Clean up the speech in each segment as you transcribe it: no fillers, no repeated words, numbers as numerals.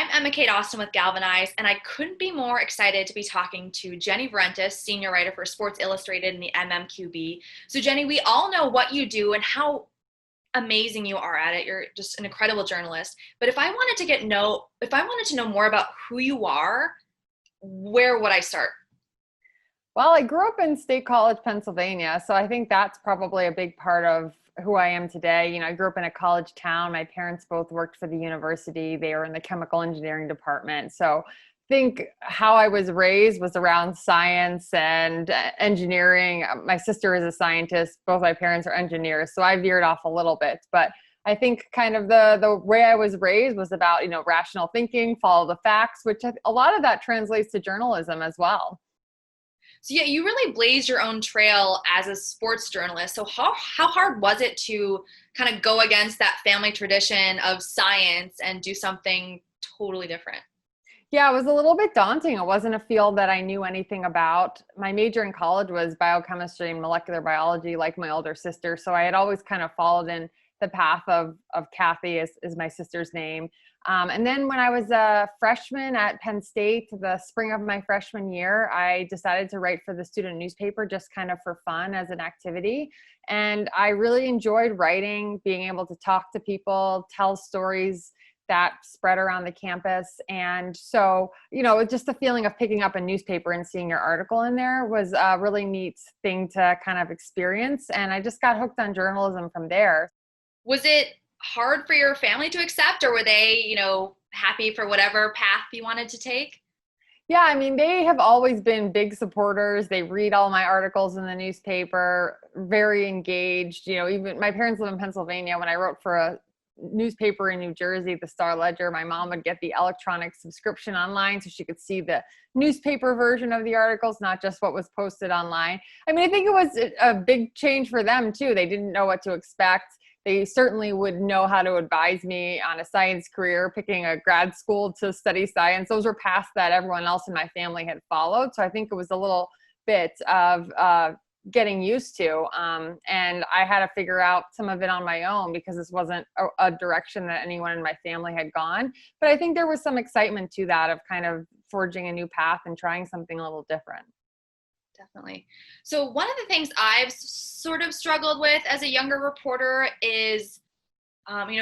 I'm EmmaKate Austin with GALvanize, and I couldn't be more excited to be talking to Jenny Vrentas, senior writer for Sports Illustrated in the MMQB. So, Jenny, we all know what you do and how amazing you are at it. You're just an incredible journalist. But if I wanted to know more about who you are, where would I start? Well, I grew up in State College, Pennsylvania, so I think that's probably a big part of who I am today. I grew up in a college town. My parents both worked for the university. They were in the chemical engineering department. So I think how I was raised was around science and engineering. My sister is a scientist. Both my parents are engineers, so I veered off a little bit. But I think kind of the way I was raised was about, rational thinking, follow the facts, which a lot of that translates to journalism as well. So yeah, you really blazed your own trail as a sports journalist. So how hard was it to kind of go against that family tradition of science and do something totally different? Yeah, it was a little bit daunting. It wasn't a field that I knew anything about. My major in college was biochemistry and molecular biology, like my older sister. So I had always kind of followed in the path of Kathy is my sister's name. And then when I was a freshman at Penn State, the spring of my freshman year, I decided to write for the student newspaper just kind of for fun as an activity. And I really enjoyed writing, being able to talk to people, tell stories that spread around the campus. And so, just the feeling of picking up a newspaper and seeing your article in there was a really neat thing to kind of experience. And I just got hooked on journalism from there. Was it hard for your family to accept, or were they, happy for whatever path you wanted to take? Yeah, I mean, they have always been big supporters. They read all my articles in the newspaper, very engaged. Even my parents live in Pennsylvania. When I wrote for a newspaper in New Jersey, the Star Ledger, my mom would get the electronic subscription online so she could see the newspaper version of the articles, not just what was posted online. I mean, I think it was a big change for them too. They didn't know what to expect. They certainly would know how to advise me on a science career, picking a grad school to study science. Those were paths that everyone else in my family had followed. So I think it was a little bit of getting used to. And I had to figure out some of it on my own because this wasn't a direction that anyone in my family had gone. But I think there was some excitement to that of kind of forging a new path and trying something a little different. Definitely. So one of the things I've sort of struggled with as a younger reporter is,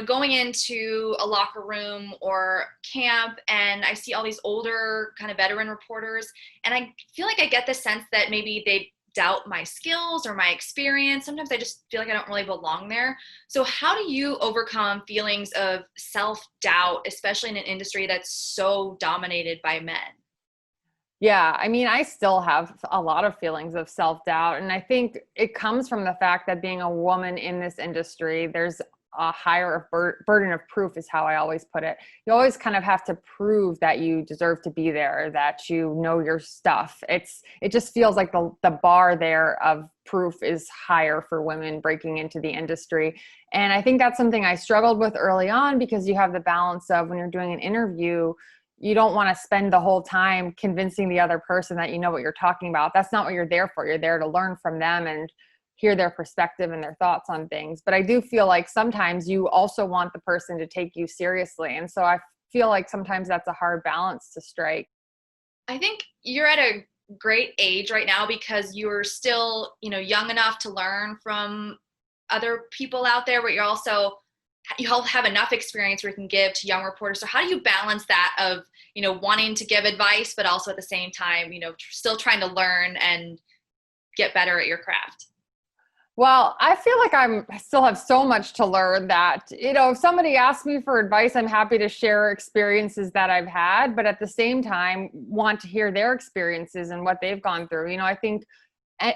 going into a locker room or camp and I see all these older kind of veteran reporters, and I feel like I get the sense that maybe they doubt my skills or my experience. Sometimes I just feel like I don't really belong there. So how do you overcome feelings of self-doubt, especially in an industry that's so dominated by men? Yeah, I mean, I still have a lot of feelings of self-doubt. And I think it comes from the fact that being a woman in this industry, there's a higher burden of proof is how I always put it. You always kind of have to prove that you deserve to be there, that you know your stuff. It just feels like the bar there of proof is higher for women breaking into the industry. And I think that's something I struggled with early on because you have the balance of when you're doing an interview, you don't want to spend the whole time convincing the other person that you know what you're talking about. That's not what you're there for. You're there to learn from them and hear their perspective and their thoughts on things. But I do feel like sometimes you also want the person to take you seriously. And so I feel like sometimes that's a hard balance to strike. I think you're at a great age right now because you're still, young enough to learn from other people out there, but you all have enough experience where you can give to young reporters. So how do you balance that of, wanting to give advice, but also at the same time, still trying to learn and get better at your craft? Well, I feel like I still have so much to learn that, if somebody asks me for advice, I'm happy to share experiences that I've had, but at the same time, want to hear their experiences and what they've gone through. I think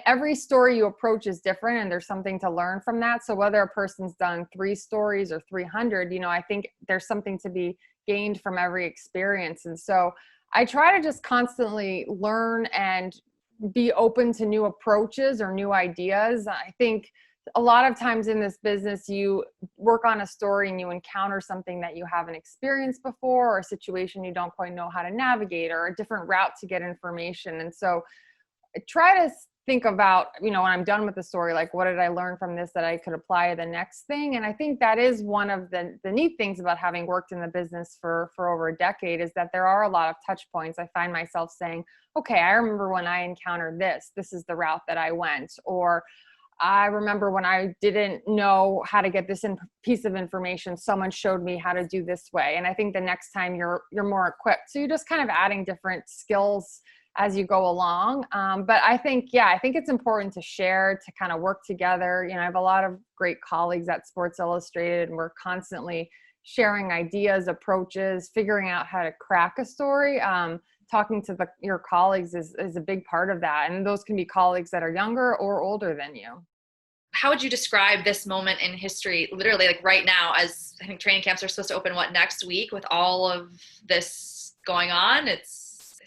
every story you approach is different and there's something to learn from that. So whether a person's done 3 stories or 300, I think there's something to be gained from every experience. And so I try to just constantly learn and be open to new approaches or new ideas. I think a lot of times in this business, you work on a story and you encounter something that you haven't experienced before, or a situation you don't quite know how to navigate, or a different route to get information. And so I try to think about, when I'm done with the story, like, what did I learn from this that I could apply to the next thing? And I think that is one of the neat things about having worked in the business for over a decade, is that there are a lot of touch points. I find myself saying, okay, I remember when I encountered this is the route that I went. Or I remember when I didn't know how to get this piece of information, someone showed me how to do this way. And I think the next time you're more equipped. So you're just kind of adding different skills as you go along. But I think it's important to share, to kind of work together. I have a lot of great colleagues at Sports Illustrated, and we're constantly sharing ideas, approaches, figuring out how to crack a story. Talking to your colleagues is a big part of that. And those can be colleagues that are younger or older than you. How would you describe this moment in history, literally like right now, as I think training camps are supposed to open, next week, with all of this going on? It's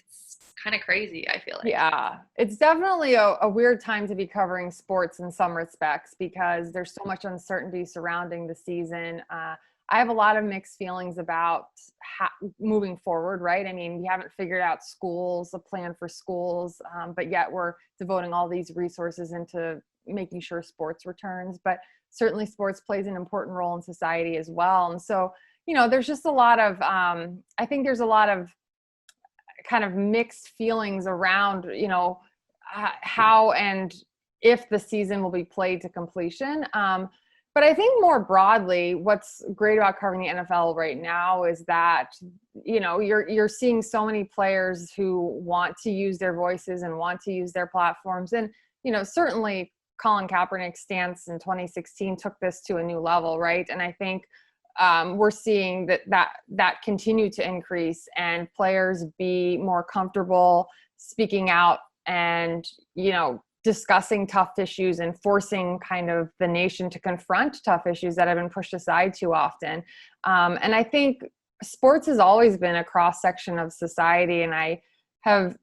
kind of crazy, I feel like. Yeah, it's definitely a weird time to be covering sports in some respects, because there's so much uncertainty surrounding the season. I have a lot of mixed feelings about moving forward, right? I mean, we haven't figured out a plan for schools, but yet we're devoting all these resources into making sure sports returns. But certainly sports plays an important role in society as well. And so, there's just a lot of, I think there's a lot of kind of mixed feelings around, how and if the season will be played to completion. But I think more broadly, what's great about covering the NFL right now is that, you're seeing so many players who want to use their voices and want to use their platforms. And, certainly Colin Kaepernick's stance in 2016 took this to a new level, right? And I think we're seeing that continue to increase, and players be more comfortable speaking out and, discussing tough issues and forcing kind of the nation to confront tough issues that have been pushed aside too often. And I think sports has always been a cross section of society. And I have,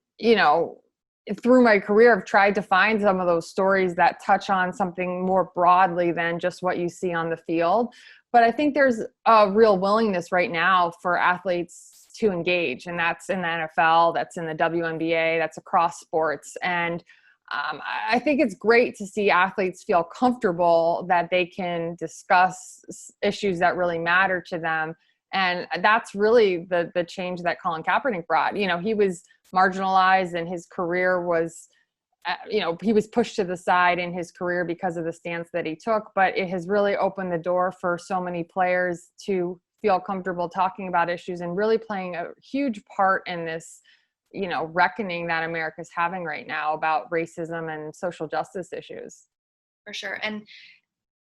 through my career, I've tried to find some of those stories that touch on something more broadly than just what you see on the field. But I think there's a real willingness right now for athletes to engage, and that's in the NFL, that's in the WNBA, that's across sports. And I think it's great to see athletes feel comfortable that they can discuss issues that really matter to them. And that's really the change that Colin Kaepernick brought. He was marginalized, and his career was, he was pushed to the side in his career because of the stance that he took. But it has really opened the door for so many players to feel comfortable talking about issues and really playing a huge part in this, reckoning that America's having right now about racism and social justice issues. For sure. And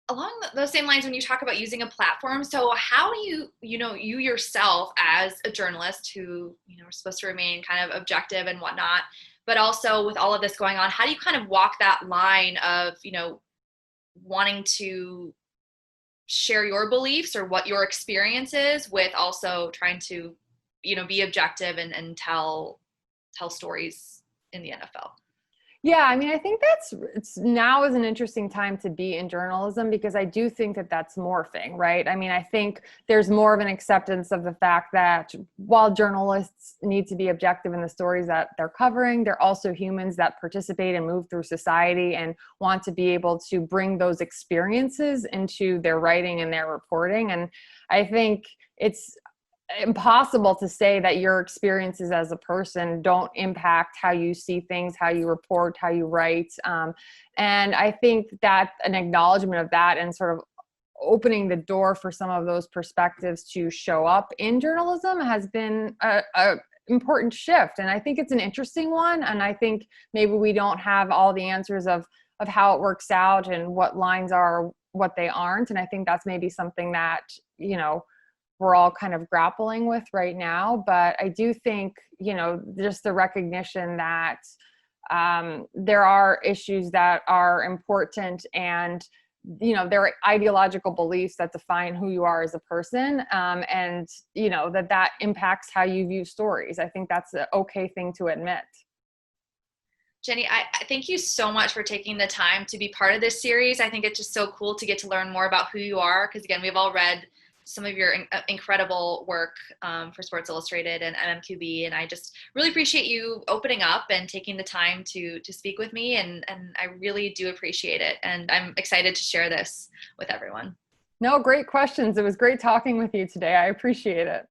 along those same lines, when you talk about using a platform, so how do you yourself as a journalist who, are supposed to remain kind of objective and whatnot, but also with all of this going on, how do you kind of walk that line of, wanting to share your beliefs or what your experience is with also trying to, be objective and tell stories in the NFL? Yeah, I mean, I think now is an interesting time to be in journalism, because I do think that that's morphing, right? I mean, I think there's more of an acceptance of the fact that while journalists need to be objective in the stories that they're covering, they're also humans that participate and move through society and want to be able to bring those experiences into their writing and their reporting. And I think it's impossible to say that your experiences as a person don't impact how you see things, how you report, how you write. And I think that an acknowledgement of that and sort of opening the door for some of those perspectives to show up in journalism has been a important shift. And I think it's an interesting one. And I think maybe we don't have all the answers of how it works out and what lines are, what they aren't. And I think that's maybe something that, we're all kind of grappling with right now. But I do think, just the recognition that there are issues that are important, and, there are ideological beliefs that define who you are as a person, and, that impacts how you view stories. I think that's an okay thing to admit. Jenny, I thank you so much for taking the time to be part of this series. I think it's just so cool to get to learn more about who you are, because again, we've all read some of your incredible work for Sports Illustrated and MMQB. And I just really appreciate you opening up and taking the time to speak with me. And I really do appreciate it. And I'm excited to share this with everyone. No, great questions. It was great talking with you today. I appreciate it.